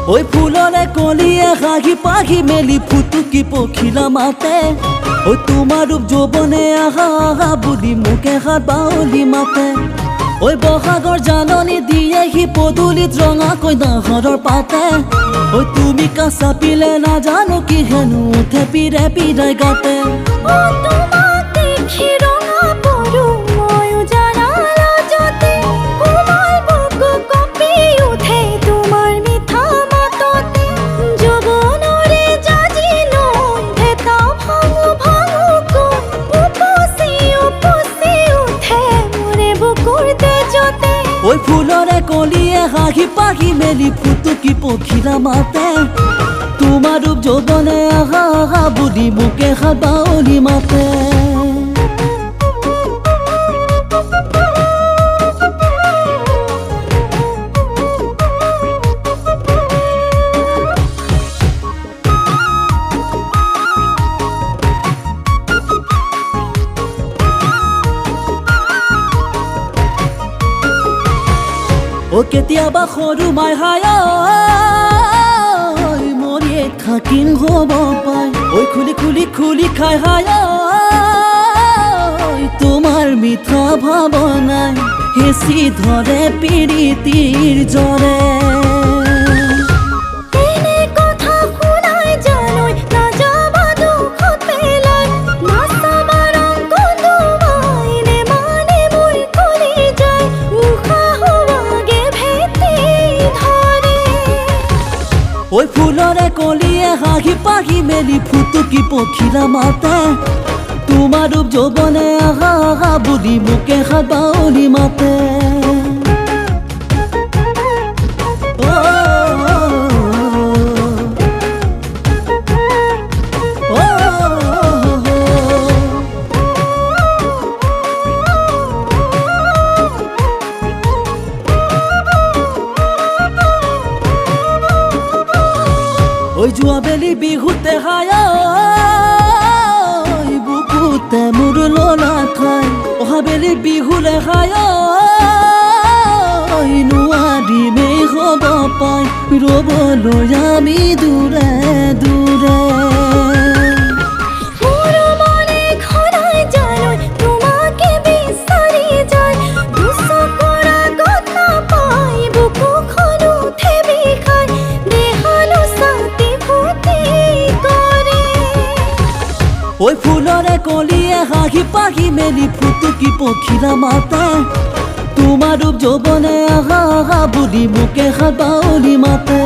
ওই ফুলরে কলিয়ে হাগি পাখি মেলি ফুটুকি পখিলা মাতে ওই তোমার রূপ যৌবনে আহা আহা বুলি মুখে হাত বাউলি মাতে ওই বহাগৰ জাননী দিয়ে সি পদূলিত ৰঙা কইনা ঘৰৰ পাতে ওই তুমি কাঁচা পিলে নাজানো কি হেনো উঠে পিৰে পিৰাই গাতে ওই ফুলরে কলিয়ে হাগি পাখি মেলি ফুটুকি পখিলা মাতে তোমার রূপ যৌবনে আহা আহা বুলি মুখে হাত বাউলি মাতে ও কেতিয়াবা সৰু মাই হায় মৰিয়ে থাকিম হ'ব পাই ঐ খুলি খুলি খুলি খাই হায় তোমাৰ মিঠা ভাৱনাই হেঁচি ধৰে পিৰিতিৰ জ্বৰে ওই ফুলরে কলিয়ে হাগি পাখি মেলি ফুটুকি পখিলা মাতে তোমার রূপ যৌবনে আহা আহা বুলি মুখে হাত বাউলি মাতে ওই জুয়াবেলি বিহুতে হায় বুকুতে মোৰ ললা খাই অহাবেলি বিহুলে হায় নোৱাৰিমেই হ'ব পাই ৰ'বলৈ আমি দূৰে দূৰে ওই ফুলরে কলিয়ে হাগি পাখি মেলি ফুটুকি পখিলা মাতে তোমার রূপ যৌবনে আহা আহা বুলি মুখে হাত বাউলি মাতে